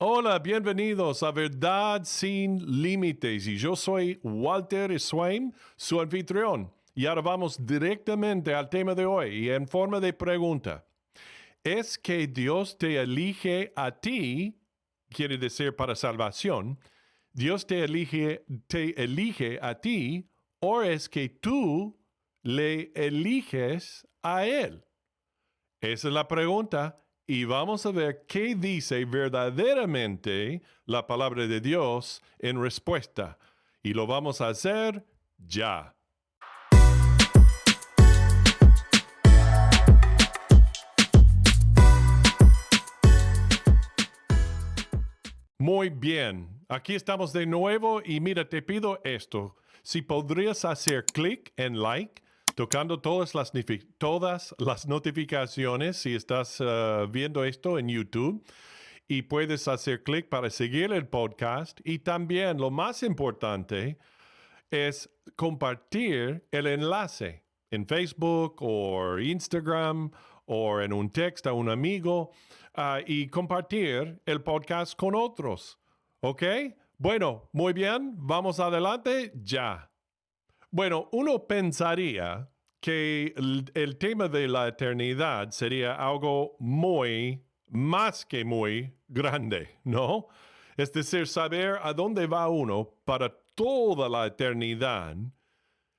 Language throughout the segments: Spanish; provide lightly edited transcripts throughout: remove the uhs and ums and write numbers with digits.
Hola, bienvenidos a Verdad Sin Límites. Y yo soy Walter Swain, su anfitrión. Y ahora vamos directamente al tema de hoy y en forma de pregunta. ¿Es que Dios te elige a ti, quiere decir para salvación, Dios te elige a ti, o es que tú le eliges a Él? Esa es la pregunta y vamos a ver qué dice verdaderamente la palabra de Dios en respuesta. Y lo vamos a hacer ya. Muy bien, aquí estamos de nuevo y mira, te pido esto. Si podrías hacer clic en like, tocando todas las notificaciones si estás viendo esto en YouTube. Y puedes hacer clic para seguir el podcast. Y también lo más importante es compartir el enlace en Facebook o Instagram o en un texto a un amigo y compartir el podcast con otros. ¿Ok? Bueno, muy bien, vamos adelante ya. Bueno, uno pensaría que el tema de la eternidad sería algo más que muy grande, ¿no? Es decir, saber a dónde va uno para toda la eternidad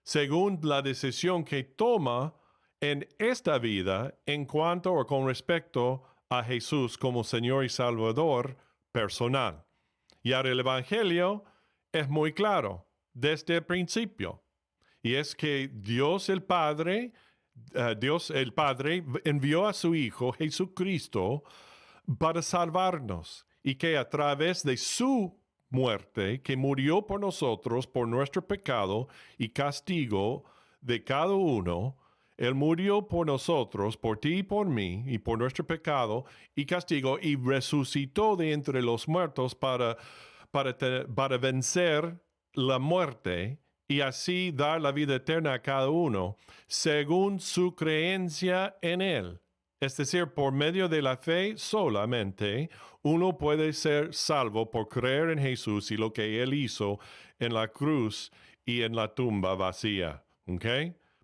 según la decisión que toma en esta vida en cuanto o con respecto a Jesús como Señor y Salvador personal. Y ahora el Evangelio es muy claro desde el principio. Y es que Dios el Padre envió a su Hijo Jesucristo para salvarnos y que a través de su muerte, que murió por nosotros, por nuestro pecado y castigo de cada uno, Él murió por nosotros, por ti y por mí, y por nuestro pecado y castigo, y resucitó de entre los muertos para vencer la muerte y así dar la vida eterna a cada uno, según su creencia en Él. Es decir, por medio de la fe solamente, uno puede ser salvo por creer en Jesús y lo que Él hizo en la cruz y en la tumba vacía. ¿Ok?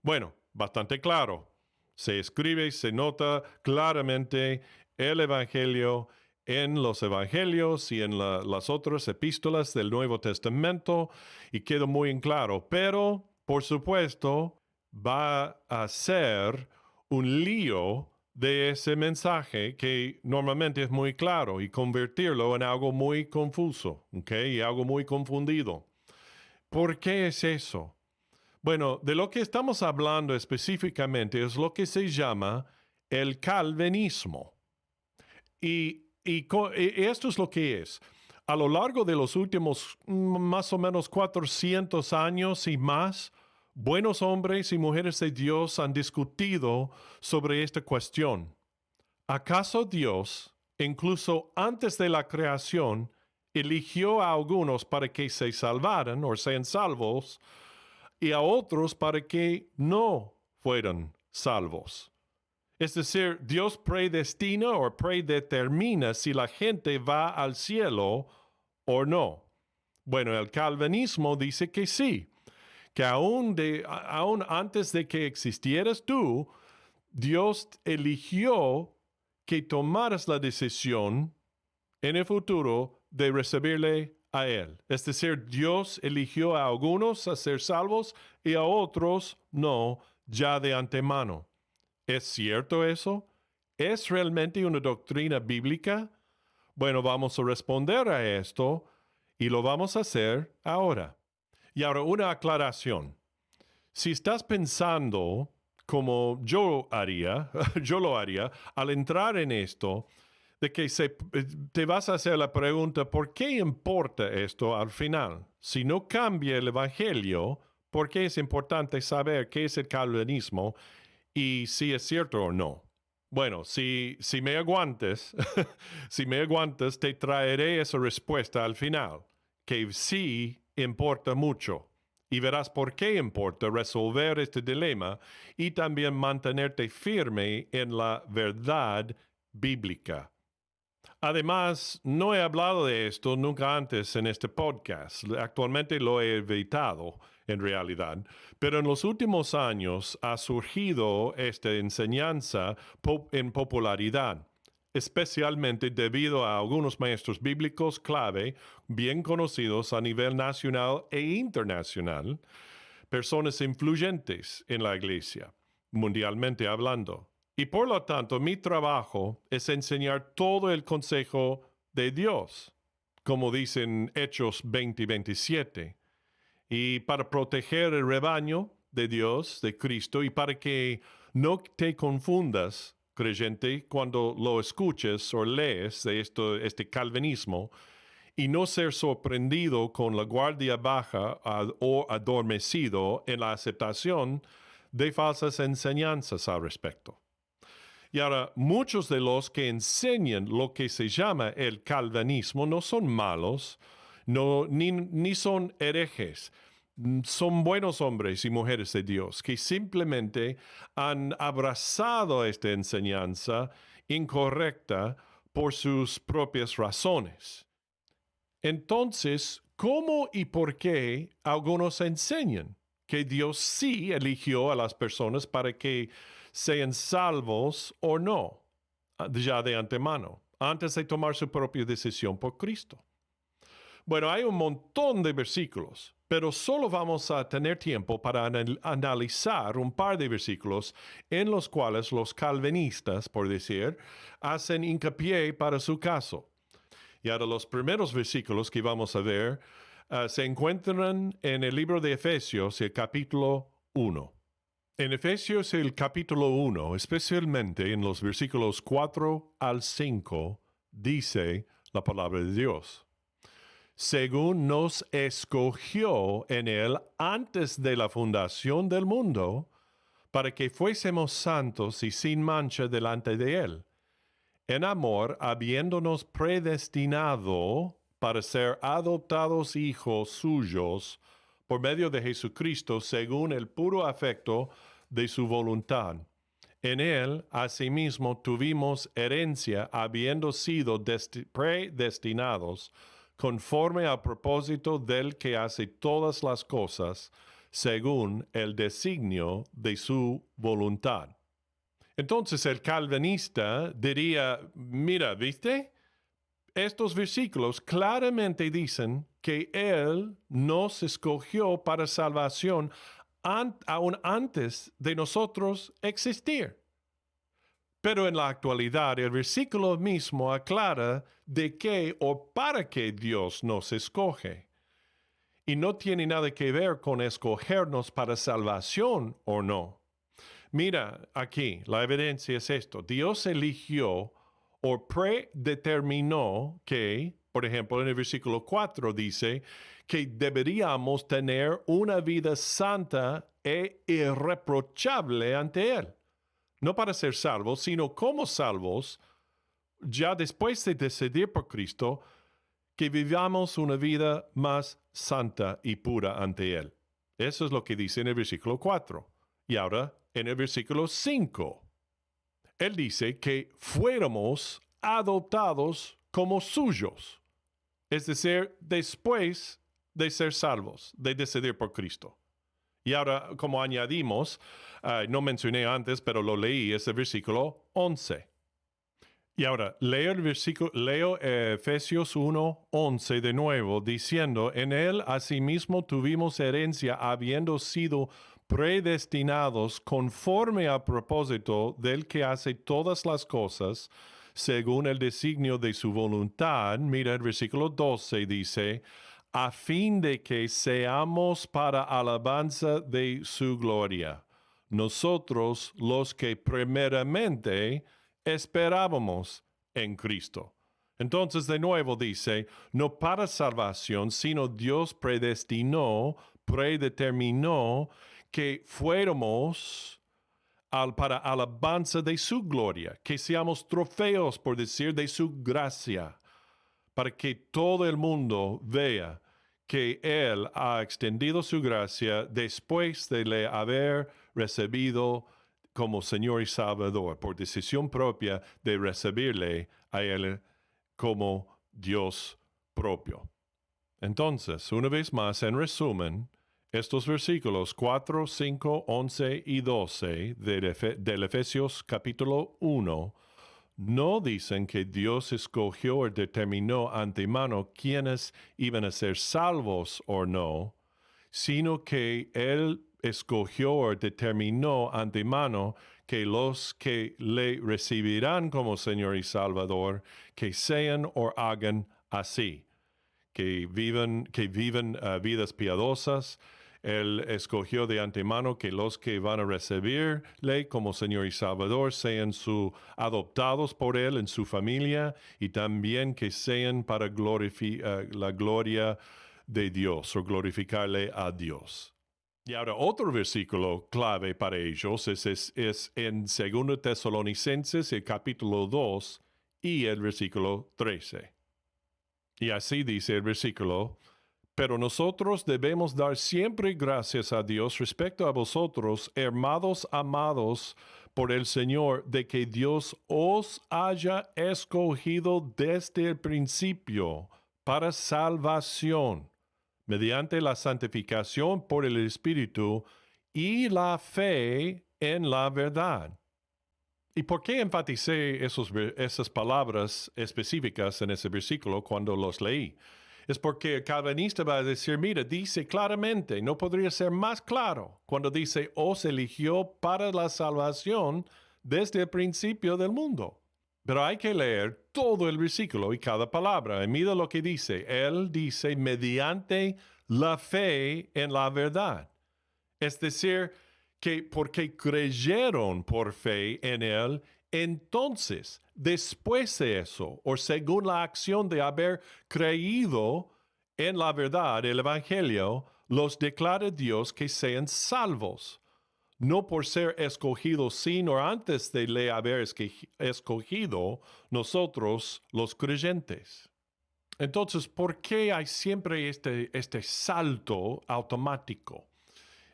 Bueno, bastante claro. Se escribe, se nota claramente el Evangelio en los Evangelios y en las otras epístolas del Nuevo Testamento y queda muy en claro. Pero, por supuesto, va a ser un lío de ese mensaje que normalmente es muy claro y convertirlo en algo muy confuso, ¿ok? Y algo muy confundido. ¿Por qué es eso? Bueno, de lo que estamos hablando específicamente es lo que se llama el calvinismo. Y esto es lo que es. A lo largo de los últimos más o menos 400 años y más, buenos hombres y mujeres de Dios han discutido sobre esta cuestión. ¿Acaso Dios, incluso antes de la creación, eligió a algunos para que se salvaran o sean salvos y a otros para que no fueran salvos? Es decir, Dios predestina o predetermina si la gente va al cielo o no. Bueno, el calvinismo dice que sí, que aún antes de que existieras tú, Dios eligió que tomaras la decisión en el futuro de recibirle a Él. Es decir, Dios eligió a algunos a ser salvos y a otros no, ya de antemano. ¿Es cierto eso? ¿Es realmente una doctrina bíblica? Bueno, vamos a responder a esto y lo vamos a hacer ahora. Y ahora una aclaración. Si estás pensando como yo haría, yo lo haría, al entrar en esto, de que te vas a hacer la pregunta, ¿por qué importa esto al final? Si no cambia el Evangelio, ¿por qué es importante saber qué es el calvinismo y si es cierto o no? Bueno, si me aguantes, si me aguantas, te traeré esa respuesta al final, que sí importa mucho. Y verás por qué importa resolver este dilema y también mantenerte firme en la verdad bíblica. Además, no he hablado de esto nunca antes en este podcast. Actualmente lo he evitado, en realidad. Pero en los últimos años ha surgido esta enseñanza en popularidad, especialmente debido a algunos maestros bíblicos clave bien conocidos a nivel nacional e internacional, personas influyentes en la iglesia, mundialmente hablando. Y por lo tanto, mi trabajo es enseñar todo el consejo de Dios, como dicen Hechos 20 y 27, y para proteger el rebaño de Dios, de Cristo, y para que no te confundas, creyente, cuando lo escuches o lees de este calvinismo, y no ser sorprendido con la guardia baja o adormecido en la aceptación de falsas enseñanzas al respecto. Y ahora, muchos de los que enseñan lo que se llama el calvinismo no son malos, ni son herejes. Son buenos hombres y mujeres de Dios que simplemente han abrazado esta enseñanza incorrecta por sus propias razones. Entonces, ¿cómo y por qué algunos enseñan que Dios sí eligió a las personas para que sean salvos o no, ya de antemano, antes de tomar su propia decisión por Cristo? Bueno, hay un montón de versículos, pero solo vamos a tener tiempo para analizar un par de versículos en los cuales los calvinistas, por decir, hacen hincapié para su caso. Y ahora los primeros versículos que vamos a ver se encuentran en el libro de Efesios, el capítulo 1. En Efesios, el capítulo 1, especialmente en los versículos 4 al 5, dice la palabra de Dios: según nos escogió en él antes de la fundación del mundo, para que fuésemos santos y sin mancha delante de él, en amor, habiéndonos predestinado para ser adoptados hijos suyos por medio de Jesucristo, según el puro afecto de su voluntad. En él, asimismo, tuvimos herencia, habiendo sido predestinados conforme al propósito del que hace todas las cosas, según el designio de su voluntad. Entonces el calvinista diría, mira, ¿viste? Estos versículos claramente dicen que Él nos escogió para salvación aún antes de nosotros existir. Pero en la actualidad el versículo mismo aclara de qué o para qué Dios nos escoge. Y no tiene nada que ver con escogernos para salvación o no. Mira, aquí la evidencia es esto. Dios eligió o predeterminó que, por ejemplo, en el versículo 4 dice que deberíamos tener una vida santa e irreprochable ante Él. No para ser salvos, sino como salvos, ya después de decidir por Cristo, que vivamos una vida más santa y pura ante Él. Eso es lo que dice en el versículo 4. Y ahora, en el versículo 5, Él dice que fuéramos adoptados como suyos, es decir, después de ser salvos, de decidir por Cristo. Y ahora, como añadimos, no mencioné antes, pero lo leí, es el versículo 11. Y ahora, leo Efesios 1:11 de nuevo, diciendo, en él asimismo tuvimos herencia, habiendo sido predestinados conforme al propósito del que hace todas las cosas, según el designio de su voluntad. Mira, el versículo 12 dice, a fin de que seamos para alabanza de su gloria, nosotros los que primeramente esperábamos en Cristo. Entonces, de nuevo dice, no para salvación, sino Dios predeterminó que fuéramos para alabanza de su gloria, que seamos trofeos, por decir, de su gracia, para que todo el mundo vea que Él ha extendido su gracia después de le haber recibido como Señor y Salvador, por decisión propia de recibirle a Él como Dios propio. Entonces, una vez más, en resumen, estos versículos 4, 5, 11 y 12 del Efesios capítulo 1 no dicen que Dios escogió o determinó antemano quiénes iban a ser salvos o no, sino que Él escogió o determinó antemano que los que le recibirán como Señor y Salvador, que sean o hagan así, que vivan vidas piadosas. Él escogió de antemano que los que van a recibirle como Señor y Salvador sean adoptados por Él en su familia y también que sean para la gloria de Dios o glorificarle a Dios. Y ahora otro versículo clave para ellos es en 2 Tesalonicenses, el capítulo 2 y el versículo 13. Y así dice el versículo: pero nosotros debemos dar siempre gracias a Dios respecto a vosotros, hermanos amados por el Señor, de que Dios os haya escogido desde el principio para salvación, mediante la santificación por el Espíritu y la fe en la verdad. ¿Y por qué enfaticé esas palabras específicas en ese versículo cuando los leí? Es porque el calvinista va a decir, mira, dice claramente, no podría ser más claro, cuando dice, os eligió para la salvación desde el principio del mundo. Pero hay que leer todo el versículo y cada palabra. Y mira lo que dice. Él dice, mediante la fe en la verdad. Es decir, que porque creyeron por fe en Él, entonces, después de eso, o según la acción de haber creído en la verdad, el Evangelio, los declara Dios que sean salvos, no por ser escogidos sino antes de le haber escogido nosotros los creyentes. Entonces, ¿por qué hay siempre este salto automático?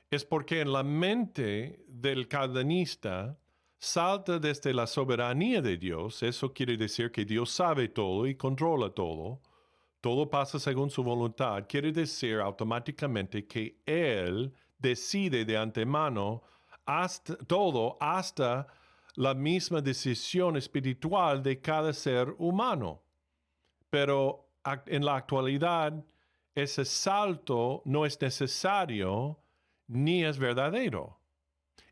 Es porque en la mente del calvinista salta desde la soberanía de Dios. Eso quiere decir que Dios sabe todo y controla todo. Todo pasa según su voluntad. Quiere decir automáticamente que Él decide de antemano hasta la misma decisión espiritual de cada ser humano. Pero en la actualidad, ese salto no es necesario ni es verdadero.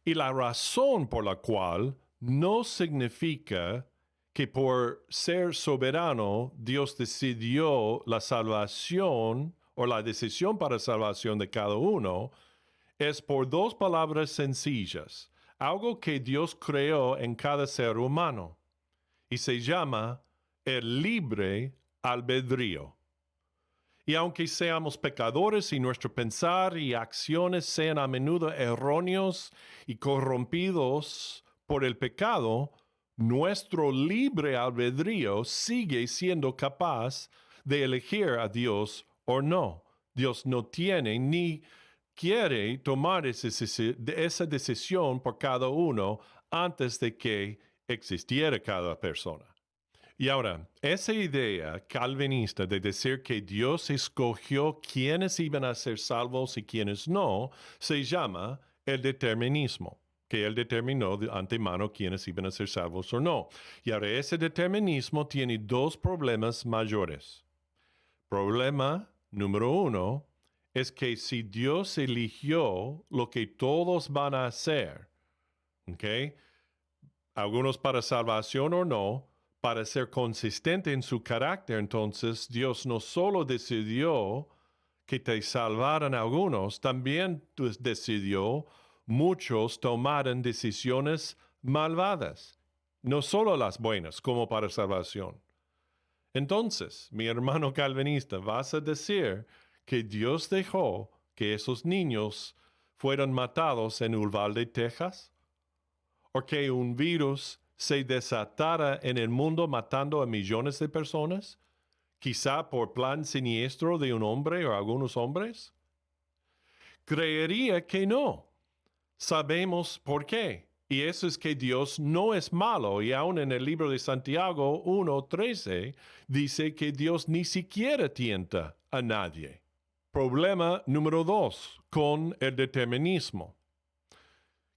Y la razón por la cual no significa que por ser soberano Dios decidió la salvación o la decisión para salvación de cada uno, es por dos palabras sencillas, algo que Dios creó en cada ser humano, y se llama el libre albedrío. Y aunque seamos pecadores y nuestro pensar y acciones sean a menudo erróneos y corrompidos por el pecado, nuestro libre albedrío sigue siendo capaz de elegir a Dios o no. Dios no tiene ni quiere tomar esa decisión por cada uno antes de que existiera cada persona. Y ahora, esa idea calvinista de decir que Dios escogió quiénes iban a ser salvos y quiénes no, se llama el determinismo, que Él determinó de antemano quiénes iban a ser salvos o no. Y ahora, ese determinismo tiene dos problemas mayores. Problema número uno es que si Dios eligió lo que todos van a hacer, ¿ok? Algunos para salvación o no, para ser consistente en su carácter, entonces Dios no solo decidió que te salvaran algunos, también decidió muchos tomaran decisiones malvadas, no solo las buenas como para salvación. Entonces, mi hermano calvinista, ¿vas a decir que Dios dejó que esos niños fueran matados en Uvalde, Texas? ¿O que un virus se desatara en el mundo matando a millones de personas? Quizá por plan siniestro de un hombre o algunos hombres. Creería que no. Sabemos por qué. Y eso es que Dios no es malo. Y aún en el libro de Santiago 1:13 dice que Dios ni siquiera tienta a nadie. Problema número 2 con el determinismo.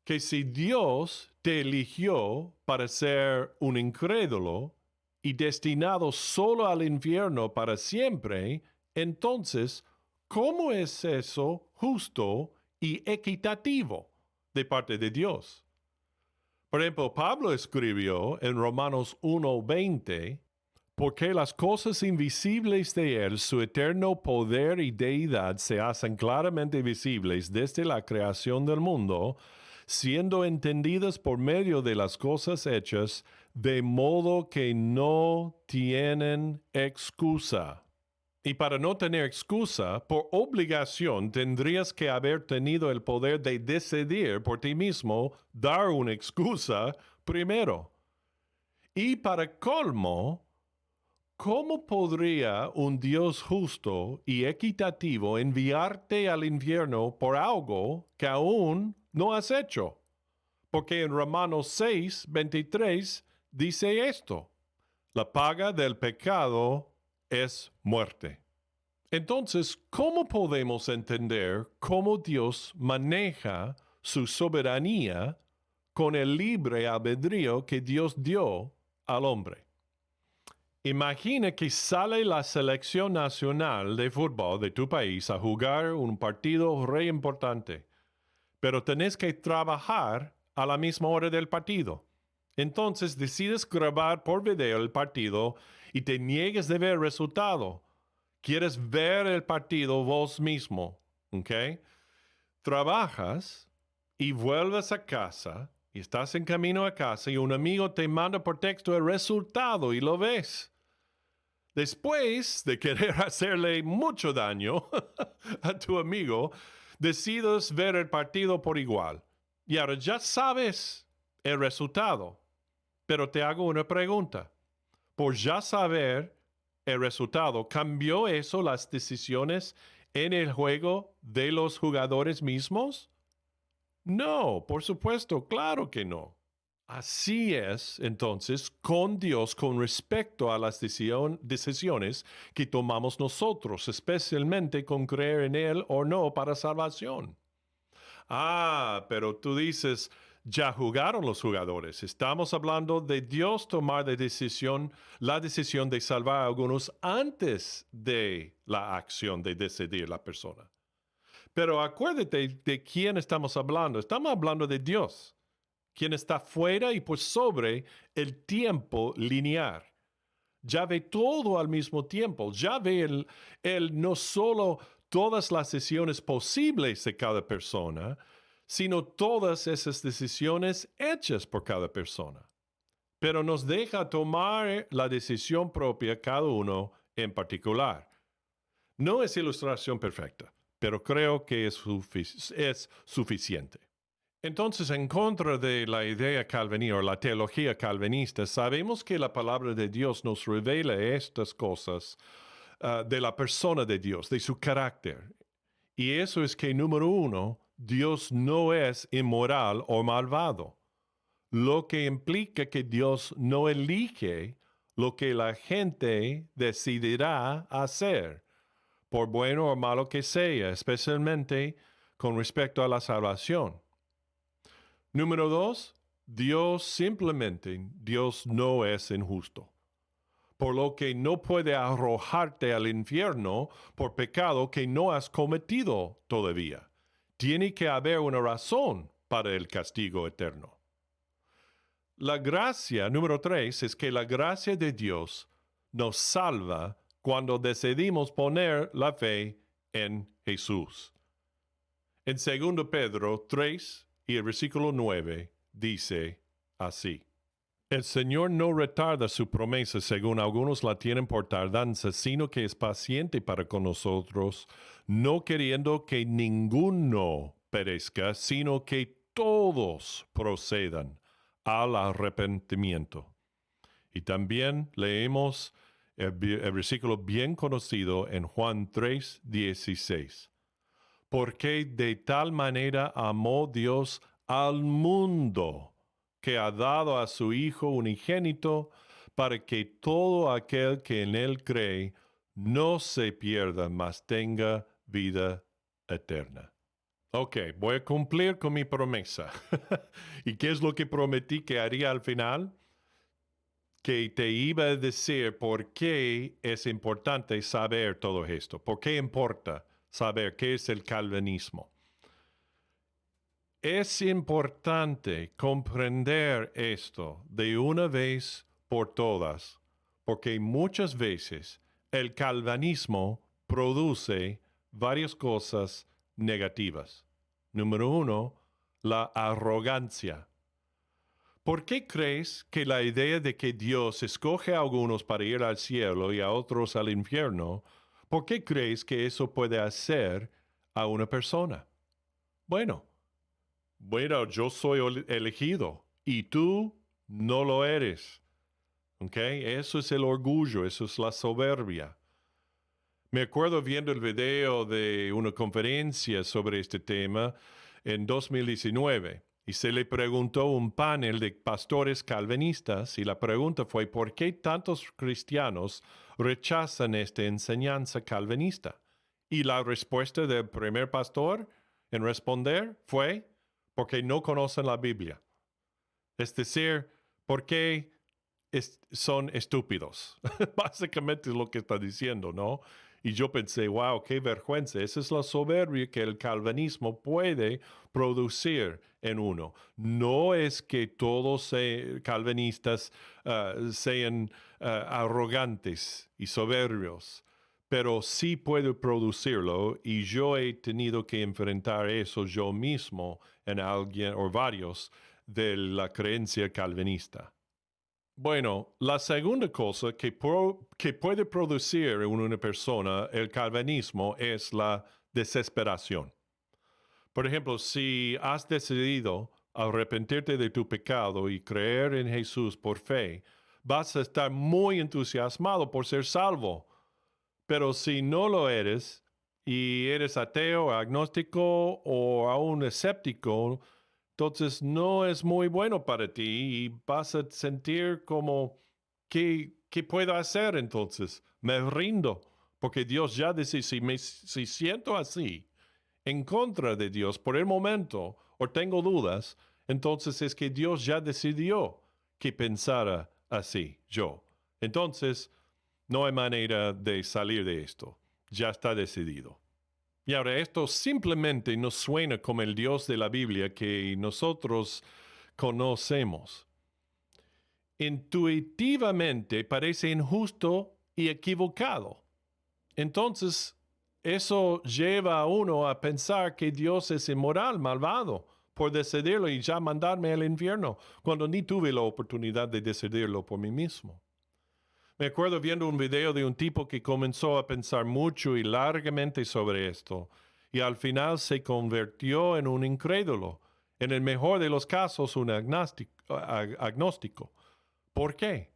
Que si Dios te eligió para ser un incrédulo y destinado solo al infierno para siempre, entonces, ¿cómo es eso justo y equitativo de parte de Dios? Por ejemplo, Pablo escribió en Romanos 1:20, porque las cosas invisibles de Él, su eterno poder y deidad, se hacen claramente visibles desde la creación del mundo, siendo entendidas por medio de las cosas hechas, de modo que no tienen excusa. Y para no tener excusa, por obligación tendrías que haber tenido el poder de decidir por ti mismo, dar una excusa primero. Y para colmo, ¿cómo podría un Dios justo y equitativo enviarte al infierno por algo que aún no has hecho? Porque en Romanos 6:23 dice esto: la paga del pecado es muerte. Entonces, ¿cómo podemos entender cómo Dios maneja su soberanía con el libre albedrío que Dios dio al hombre? Imagina que sale la selección nacional de fútbol de tu país a jugar un partido re importante, pero tenés que trabajar a la misma hora del partido. Entonces decides grabar por video el partido y te niegues de ver el resultado. Quieres ver el partido vos mismo, ¿ok? Trabajas y vuelves a casa y estás en camino a casa y un amigo te manda por texto el resultado y lo ves. Después de querer hacerle mucho daño a tu amigo, decides ver el partido por igual. Y ahora ya sabes el resultado, pero te hago una pregunta. Por ya saber el resultado, ¿cambió eso las decisiones en el juego de los jugadores mismos? No, por supuesto, claro que no. Así es, entonces, con Dios con respecto a las decisiones que tomamos nosotros, especialmente con creer en Él o no para salvación. Ah, pero tú dices, ya jugaron los jugadores. Estamos hablando de Dios tomar la decisión de salvar a algunos antes de la acción de decidir la persona. Pero acuérdate de quién estamos hablando. Estamos hablando de Dios, quien está fuera y por sobre el tiempo lineal. Ya ve todo al mismo tiempo. Ya ve él no solo todas las decisiones posibles de cada persona, sino todas esas decisiones hechas por cada persona. Pero nos deja tomar la decisión propia cada uno en particular. No es ilustración perfecta, pero creo que es suficiente. Entonces, en contra de la idea calvinista o la teología calvinista, sabemos que la palabra de Dios nos revela estas cosas de la persona de Dios, de su carácter. Y eso es que, número uno, Dios no es inmoral o malvado, lo que implica que Dios no elige lo que la gente decidirá hacer, por bueno o malo que sea, especialmente con respecto a la salvación. Número dos, Dios no es injusto, por lo que no puede arrojarte al infierno por pecado que no has cometido todavía. Tiene que haber una razón para el castigo eterno. La gracia, número tres, es que la gracia de Dios nos salva cuando decidimos poner la fe en Jesús. En 2 Pedro 3 y el versículo 9 dice así: el Señor no retarda su promesa según algunos la tienen por tardanza, sino que es paciente para con nosotros, no queriendo que ninguno perezca, sino que todos procedan al arrepentimiento. Y también leemos el versículo bien conocido en Juan 3:16. Porque de tal manera amó Dios al mundo, que ha dado a su Hijo unigénito para que todo aquel que en Él cree no se pierda, mas tenga vida eterna. Ok, voy a cumplir con mi promesa. ¿Y qué es lo que prometí que haría al final? Que te iba a decir por qué es importante saber todo esto. ¿Por qué importa saber qué es el calvinismo? Es importante comprender esto de una vez por todas, porque muchas veces el calvinismo produce varias cosas negativas. Número uno, la arrogancia. ¿Por qué crees que la idea de que Dios escoge a algunos para ir al cielo y a otros al infierno, por qué crees que eso puede hacer a una persona? Bueno, yo soy elegido y tú no lo eres. ¿Ok? Eso es el orgullo, eso es la soberbia. Me acuerdo viendo el video de una conferencia sobre este tema en 2019 y se le preguntó a un panel de pastores calvinistas y la pregunta fue ¿por qué tantos cristianos rechazan esta enseñanza calvinista? Y la respuesta del primer pastor en responder fue porque no conocen la Biblia. Es decir, porque son estúpidos. Básicamente es lo que está diciendo, ¿no? Y yo pensé, wow, qué vergüenza. Esa es la soberbia que el calvinismo puede producir en uno. No es que todos calvinistas sean arrogantes y soberbios, pero sí puede producirlo y yo he tenido que enfrentar eso yo mismo en alguien o varios de la creencia calvinista. Bueno, la segunda cosa que puede producir en una persona el calvinismo es la desesperación. Por ejemplo, si has decidido arrepentirte de tu pecado y creer en Jesús por fe, vas a estar muy entusiasmado por ser salvo. Pero si no lo eres y eres ateo, agnóstico o aún escéptico, entonces no es muy bueno para ti y vas a sentir como, ¿qué puedo hacer entonces? Me rindo, porque Dios ya dice, si siento así, en contra de Dios por el momento, o tengo dudas, entonces es que Dios ya decidió que pensara así, yo. Entonces, no hay manera de salir de esto. Ya está decidido. Y ahora esto simplemente nos suena como el Dios de la Biblia que nosotros conocemos. Intuitivamente parece injusto y equivocado. Entonces, eso lleva a uno a pensar que Dios es inmoral, malvado, por decidirlo y ya mandarme al infierno, cuando ni tuve la oportunidad de decidirlo por mí mismo. Me acuerdo viendo un video de un tipo que comenzó a pensar mucho y largamente sobre esto, y al final se convirtió en un incrédulo, en el mejor de los casos un agnóstico. ¿Por qué?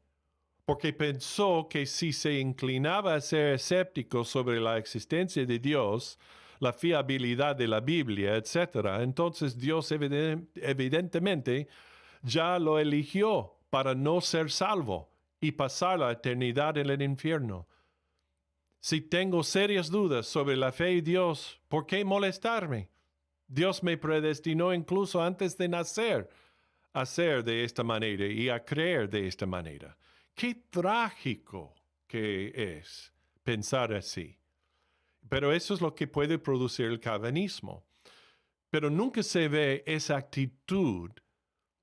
Porque pensó que si se inclinaba a ser escéptico sobre la existencia de Dios, la fiabilidad de la Biblia, etc., entonces Dios evidentemente ya lo eligió para no ser salvo y pasar la eternidad en el infierno. Si tengo serias dudas sobre la fe de Dios, ¿por qué molestarme? Dios me predestinó incluso antes de nacer a ser de esta manera y a creer de esta manera. Qué trágico que es pensar así. Pero eso es lo que puede producir el calvinismo. Pero nunca se ve esa actitud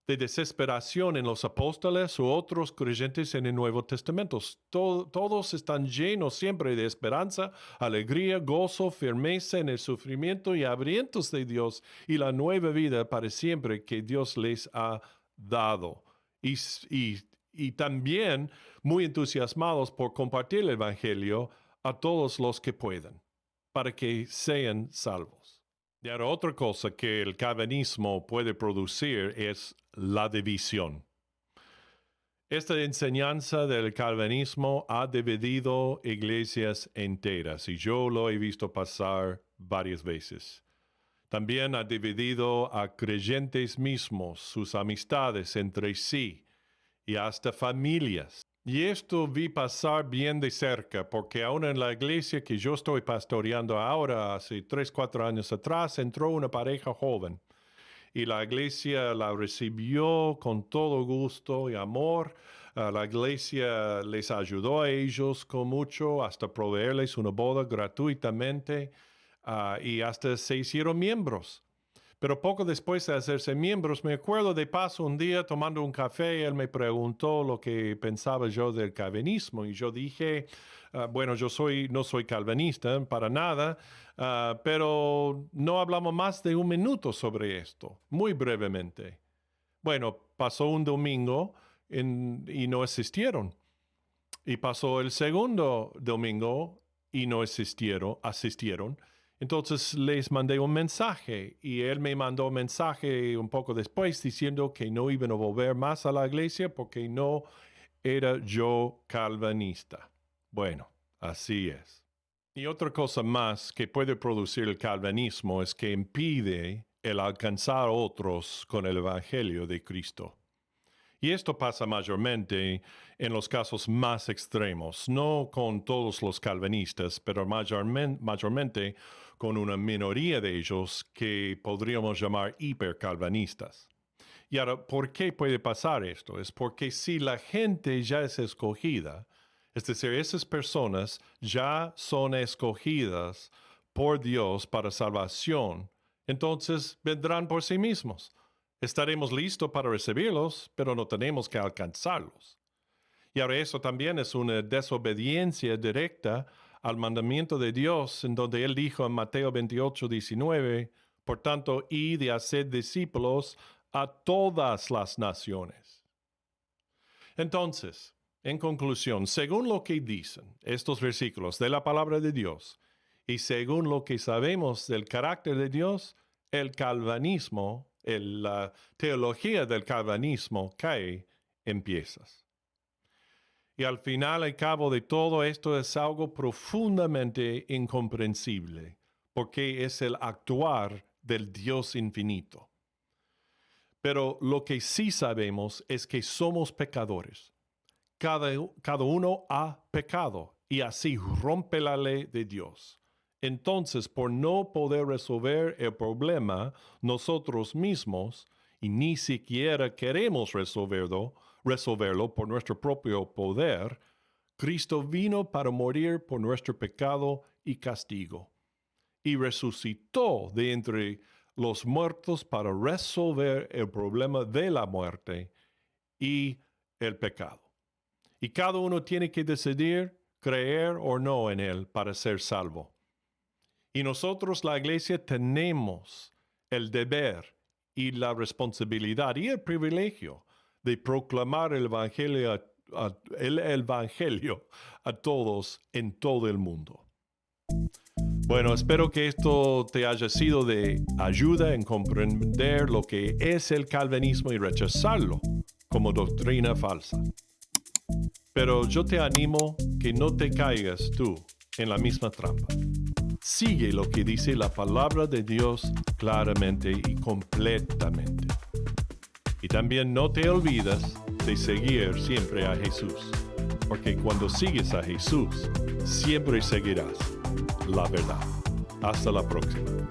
de desesperación en los apóstoles u otros creyentes en el Nuevo Testamento. Todos están llenos siempre de esperanza, alegría, gozo, firmeza en el sufrimiento y hambrientos de Dios y la nueva vida para siempre que Dios les ha dado. Y también muy entusiasmados por compartir el Evangelio a todos los que puedan, para que sean salvos. Y ahora otra cosa que el calvinismo puede producir es la división. Esta enseñanza del calvinismo ha dividido iglesias enteras y yo lo he visto pasar varias veces. También ha dividido a creyentes mismos, sus amistades entre sí y hasta familias. Y esto vi pasar bien de cerca, porque aún en la iglesia que yo estoy pastoreando ahora, hace 3, 4 años atrás, entró una pareja joven. Y la iglesia la recibió con todo gusto y amor. La iglesia les ayudó a ellos con mucho, hasta proveerles una boda gratuitamente, y hasta se hicieron miembros. Pero poco después de hacerse miembros, me acuerdo de paso un día tomando un café, él me preguntó lo que pensaba yo del calvinismo y yo dije, bueno, no soy calvinista para nada, pero no hablamos más de un minuto sobre esto, muy brevemente. Bueno, pasó un domingo y no asistieron. Y pasó el segundo domingo y no asistieron. Entonces les mandé un mensaje y él me mandó un mensaje un poco después diciendo que no iban a volver más a la iglesia porque no era yo calvinista. Bueno, así es. Y otra cosa más que puede producir el calvinismo es que impide el alcanzar a otros con el Evangelio de Cristo. Y esto pasa mayormente en los casos más extremos, no con todos los calvinistas, pero mayormente con una minoría de ellos que podríamos llamar hipercalvinistas. Y ahora, ¿por qué puede pasar esto? Es porque si la gente ya es escogida, es decir, esas personas ya son escogidas por Dios para salvación, entonces vendrán por sí mismos. Estaremos listos para recibirlos, pero no tenemos que alcanzarlos. Y ahora eso también es una desobediencia directa al mandamiento de Dios, en donde Él dijo en Mateo 28, 19, por tanto, id y haced discípulos a todas las naciones. Entonces, en conclusión, según lo que dicen estos versículos de la palabra de Dios y según lo que sabemos del carácter de Dios, el calvinismo, la teología del calvinismo cae en piezas. Y al final, al cabo de todo esto, es algo profundamente incomprensible, porque es el actuar del Dios infinito. Pero lo que sí sabemos es que somos pecadores. Cada uno ha pecado y así rompe la ley de Dios. Entonces, por no poder resolver el problema nosotros mismos, y ni siquiera queremos resolverlo por nuestro propio poder, Cristo vino para morir por nuestro pecado y castigo, y resucitó de entre los muertos para resolver el problema de la muerte y el pecado. Y cada uno tiene que decidir creer o no en Él para ser salvo. Y nosotros, la iglesia, tenemos el deber y la responsabilidad y el privilegio de proclamar el Evangelio a todos en todo el mundo. Bueno, espero que esto te haya sido de ayuda en comprender lo que es el calvinismo y rechazarlo como doctrina falsa. Pero yo te animo que no te caigas tú en la misma trampa. Sigue lo que dice la palabra de Dios claramente y completamente. Y también no te olvides de seguir siempre a Jesús, porque cuando sigues a Jesús, siempre seguirás la verdad. Hasta la próxima.